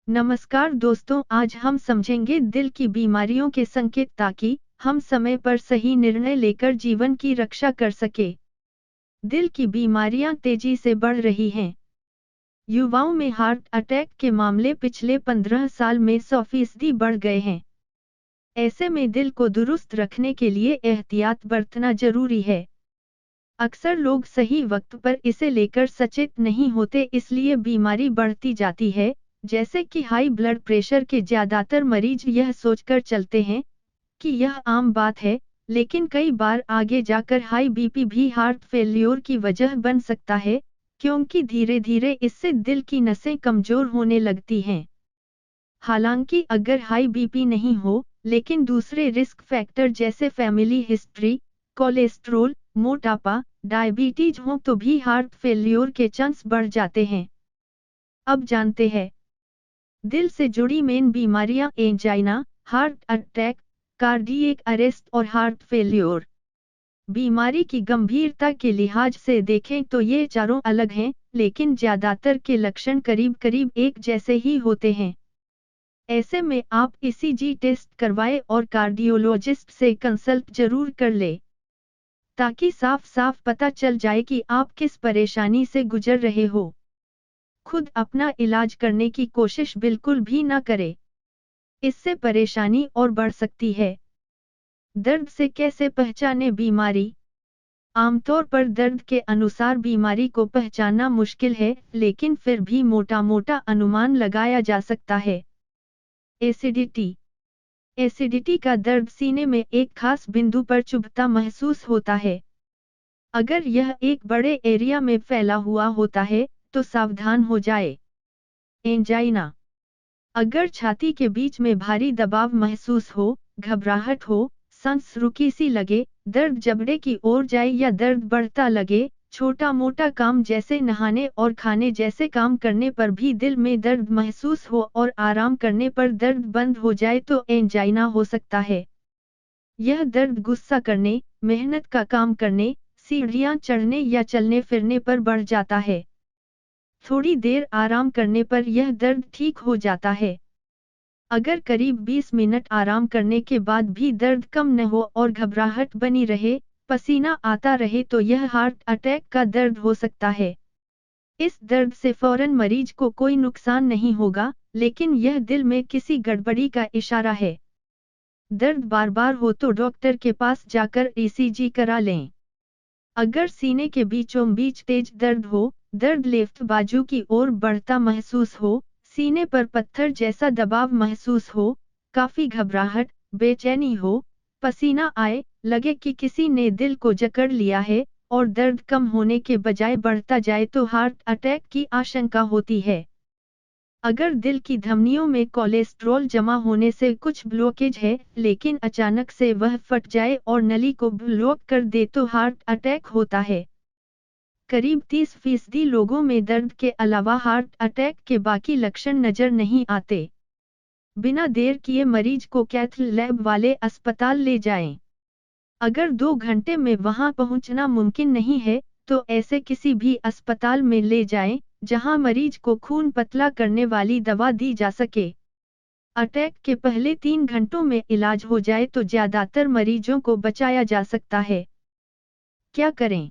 नमस्कार दोस्तों, आज हम समझेंगे दिल की बीमारियों के संकेत ताकि हम समय पर सही निर्णय लेकर जीवन की रक्षा कर सके। दिल की बीमारियां तेजी से बढ़ रही हैं। युवाओं में हार्ट अटैक के मामले पिछले 15 साल में 100% बढ़ गए हैं। ऐसे में दिल को दुरुस्त रखने के लिए एहतियात बरतना जरूरी है। अक्सर लोग सही वक्त पर इसे लेकर सचेत नहीं होते, इसलिए बीमारी बढ़ती जाती है। जैसे कि हाई ब्लड प्रेशर के ज्यादातर मरीज यह सोचकर चलते हैं कि यह आम बात है, लेकिन कई बार आगे जाकर हाई बीपी भी हार्ट फेल्योर की वजह बन सकता है, क्योंकि धीरे धीरे इससे दिल की नसें कमजोर होने लगती हैं। हालांकि अगर हाई बीपी नहीं हो, लेकिन दूसरे रिस्क फैक्टर जैसे फैमिली हिस्ट्री, कोलेस्ट्रोल, मोटापा, डायबिटीज हो तो भी हार्ट फेल्योर के चांस बढ़ जाते हैं। अब जानते हैं दिल से जुड़ी मेन बीमारियां: angina, heart attack, cardiac arrest और हार्ट फेल्योर। बीमारी की गंभीरता के लिहाज से देखें तो ये चारों अलग हैं, लेकिन ज्यादातर के लक्षण करीब करीब एक जैसे ही होते हैं। ऐसे में आप ईसीजी टेस्ट करवाएं और कार्डियोलॉजिस्ट से कंसल्ट जरूर कर ले, ताकि साफ साफ पता चल जाए कि आप किस परेशानी से गुजर रहे हो। खुद अपना इलाज करने की कोशिश बिल्कुल भी न करें, इससे परेशानी और बढ़ सकती है। दर्द से कैसे पहचानें बीमारी? आमतौर पर दर्द के अनुसार बीमारी को पहचानना मुश्किल है, लेकिन फिर भी मोटा-मोटा अनुमान लगाया जा सकता है। एसिडिटी। एसिडिटी का दर्द सीने में एक खास बिंदु पर चुभता महसूस होता है। अगर यह एक बड़े एरिया में फैला हुआ होता है, तो सावधान हो जाए। एंजाइना। अगर छाती के बीच में भारी दबाव महसूस हो, घबराहट हो, सांस रुकी सी लगे, दर्द जबड़े की ओर जाए या दर्द बढ़ता लगे, छोटा मोटा काम जैसे नहाने और खाने जैसे काम करने पर भी दिल में दर्द महसूस हो और आराम करने पर दर्द बंद हो जाए तो एंजाइना हो सकता है। यह दर्द गुस्सा करने, मेहनत का काम करने, सीढ़ियां चढ़ने या चलने फिरने पर बढ़ जाता है। थोड़ी देर आराम करने पर यह दर्द ठीक हो जाता है। अगर करीब 20 मिनट आराम करने के बाद भी दर्द कम न हो और घबराहट बनी रहे, पसीना आता रहे तो यह हार्ट अटैक का दर्द हो सकता है। इस दर्द से फौरन मरीज को कोई नुकसान नहीं होगा, लेकिन यह दिल में किसी गड़बड़ी का इशारा है। दर्द बार बार हो तो डॉक्टर के पास जाकर ईसीजी करा लें। अगर सीने के बीचों बीच तेज दर्द हो, दर्द लेफ्ट बाजू की ओर बढ़ता महसूस हो, सीने पर पत्थर जैसा दबाव महसूस हो, काफी घबराहट, बेचैनी हो, पसीना आए, लगे कि किसी ने दिल को जकड़ लिया है, और दर्द कम होने के बजाय बढ़ता जाए तो हार्ट अटैक की आशंका होती है। अगर दिल की धमनियों में कोलेस्ट्रॉल जमा होने से कुछ ब्लॉकेज है, लेकिन अचानक से वह फट जाए और नली को ब्लॉक कर दे तो हार्ट अटैक होता है। करीब 30% लोगों में दर्द के अलावा हार्ट अटैक के बाकी लक्षण नजर नहीं आते। बिना देर किए मरीज को कैथ लैब वाले अस्पताल ले जाएं। अगर 2 घंटे में वहां पहुंचना मुमकिन नहीं है, तो ऐसे किसी भी अस्पताल में ले जाएं, जहां मरीज को खून पतला करने वाली दवा दी जा सके। अटैक के पहले 3 घंटों में इलाज हो जाए तो ज्यादातर मरीजों को बचाया जा सकता है। क्या करें?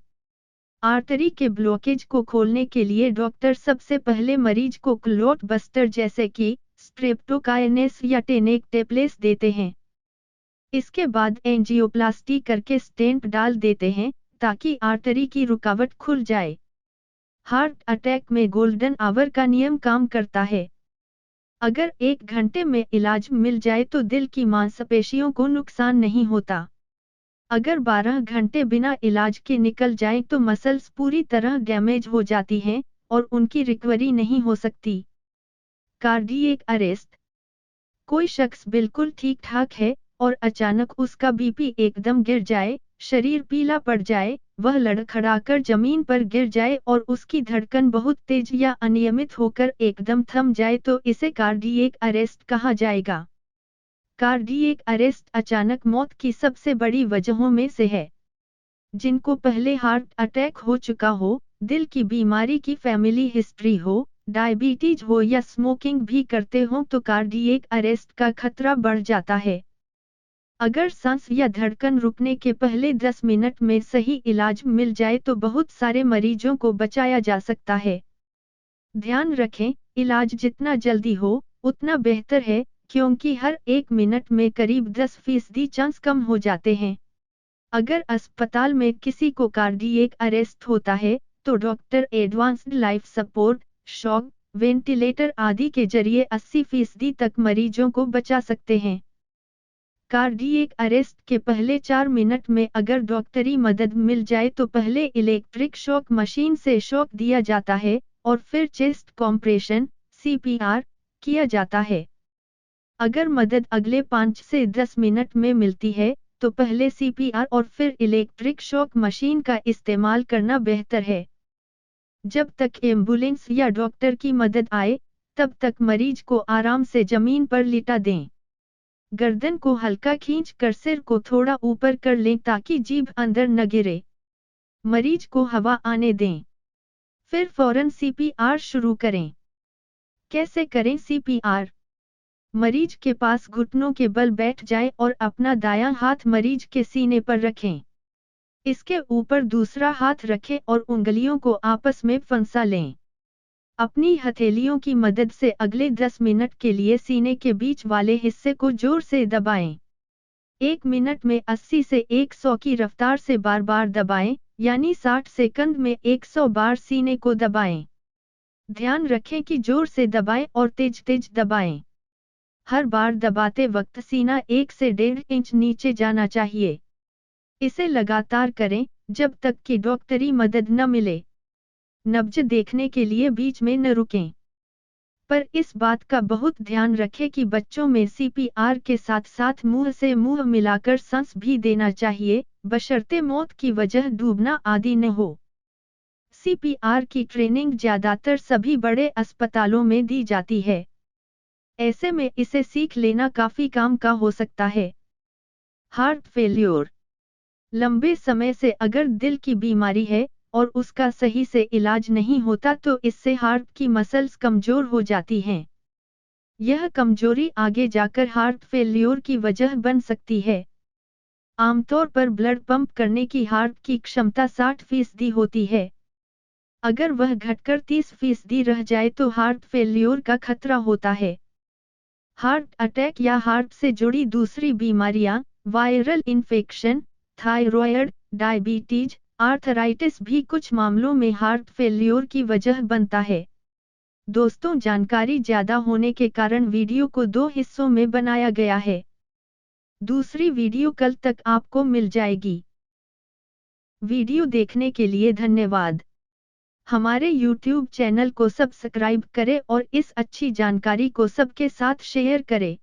आर्टरी के ब्लॉकेज को खोलने के लिए डॉक्टर सबसे पहले मरीज को क्लॉट बस्टर जैसे कि स्ट्रेप्टोकाइनेस या टेनेक्टेप्लेस देते हैं। इसके बाद एंजियोप्लास्टी करके स्टेंट डाल देते हैं, ताकि आर्टरी की रुकावट खुल जाए। हार्ट अटैक में गोल्डन आवर का नियम काम करता है। अगर 1 घंटे में इलाज मिल जाए तो दिल की मांसपेशियों को नुकसान नहीं होता। अगर 12 घंटे बिना इलाज के निकल जाएं तो मसल्स पूरी तरह डैमेज हो जाती हैं और उनकी रिकवरी नहीं हो सकती। Cardiac arrest. कोई शख्स बिल्कुल ठीक ठाक है और अचानक उसका बीपी एकदम गिर जाए, शरीर पीला पड़ जाए, वह लड़खड़ाकर जमीन पर गिर जाए और उसकी धड़कन बहुत तेज या अनियमित होकर एकदम थम जाए तो इसे कार्डियक अरेस्ट कहा जाएगा। कार्डियक अरेस्ट अचानक मौत की सबसे बड़ी वजहों में से है। जिनको पहले हार्ट अटैक हो चुका हो, दिल की बीमारी की फैमिली हिस्ट्री हो, डायबिटीज हो या स्मोकिंग भी करते हो तो कार्डियक अरेस्ट का खतरा बढ़ जाता है। अगर सांस या धड़कन रुकने के पहले 10 मिनट में सही इलाज मिल जाए तो बहुत सारे मरीजों को बचाया जा सकता है। ध्यान रखें, इलाज जितना जल्दी हो उतना बेहतर है, क्योंकि हर 1 मिनट में करीब 10% चांस कम हो जाते हैं। अगर अस्पताल में किसी को कार्डियक अरेस्ट होता है, तो doctor advanced life support, shock, ventilator आदि के जरिए 80% तक मरीजों को बचा सकते हैं। कार्डियक अरेस्ट के पहले 4 मिनट में अगर डॉक्टरी मदद मिल जाए तो पहले इलेक्ट्रिक शॉक मशीन से शॉक दिया जाता है और फिर चेस्ट कॉम्प्रेशन (CPR) किया जाता है। अगर मदद अगले 5 से 10 मिनट में मिलती है, तो पहले CPR और फिर इलेक्ट्रिक शॉक मशीन का इस्तेमाल करना बेहतर है। जब तक एम्बुलेंस या डॉक्टर की मदद आए, तब तक मरीज को आराम से जमीन पर लिटा दें। गर्दन को हल्का खींच कर सिर को थोड़ा ऊपर कर लें ताकि जीभ अंदर न गिरे। मरीज को हवा आने दें। फिर फौरन CPR शुरू करें। कैसे करें CPR? मरीज के पास घुटनों के बल बैठ जाए और अपना दायां हाथ मरीज के सीने पर रखें। इसके ऊपर दूसरा हाथ रखें और उंगलियों को आपस में फंसा लें। अपनी हथेलियों की मदद से अगले 10 मिनट के लिए सीने के बीच वाले हिस्से को जोर से दबाएं। 1 मिनट में 80 से 100 की रफ्तार से बार बार दबाएं, यानी 60 सेकंड में 100 बार सीने को दबाएं। ध्यान रखें कि जोर से दबाएं और तेज तेज दबाएं। हर बार दबाते वक्त सीना 1 से 1.5 इंच नीचे जाना चाहिए। इसे लगातार करें, जब तक कि डॉक्टरी मदद न मिले। नब्ज देखने के लिए बीच में न रुकें। पर इस बात का बहुत ध्यान रखें कि बच्चों में CPR के साथ साथ मुंह से मुंह मिलाकर सांस भी देना चाहिए, बशर्ते मौत की वजह डूबना आदि न हो। CPR की ट्रेनिंग ज्यादातर सभी बड़े अस्पतालों में दी जाती है। ऐसे में इसे सीख लेना काफी काम का हो सकता है। Heart failure. लंबे समय से अगर दिल की बीमारी है और उसका सही से इलाज नहीं होता तो इससे हार्ट की मसल्स कमजोर हो जाती हैं। यह कमजोरी आगे जाकर हार्ट फेल्योर की वजह बन सकती है। आमतौर पर ब्लड पंप करने की हार्ट की क्षमता 60% होती है। अगर वह घटकर 30% रह जाए तो हार्ट फेल्योर का खतरा होता है। हार्ट अटैक या हार्ट से जुड़ी दूसरी बीमारियां, viral infection, thyroid, diabetes, arthritis भी कुछ मामलों में हार्ट फेल्योर की वजह बनता है। दोस्तों, जानकारी ज्यादा होने के कारण वीडियो को 2 हिस्सों में बनाया गया है। दूसरी वीडियो कल तक आपको मिल जाएगी। वीडियो देखने के लिए धन्यवाद। हमारे YouTube चैनल को सब्सक्राइब करें और इस अच्छी जानकारी को सबके साथ शेयर करें।